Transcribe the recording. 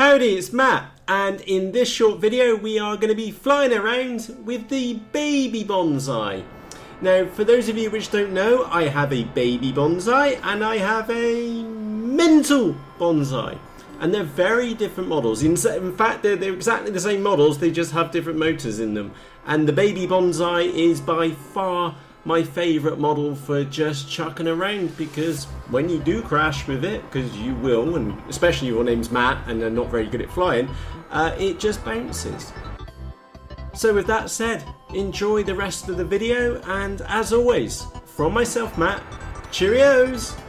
Howdy, it's Matt, and in this short video we are going to be flying around with the baby bonsai. Now, for those of you which don't know, I have a baby bonsai and I have a mental bonsai. And they're very different models. In fact, they're exactly the same models, they just have different motors in them. And the baby bonsai is by far my favourite model for just chucking around, because when you do crash with it, because you will, and especially your name's Matt and they're not very good at flying, it just bounces. So with that said, enjoy the rest of the video, and as always, from myself Matt, cheerios!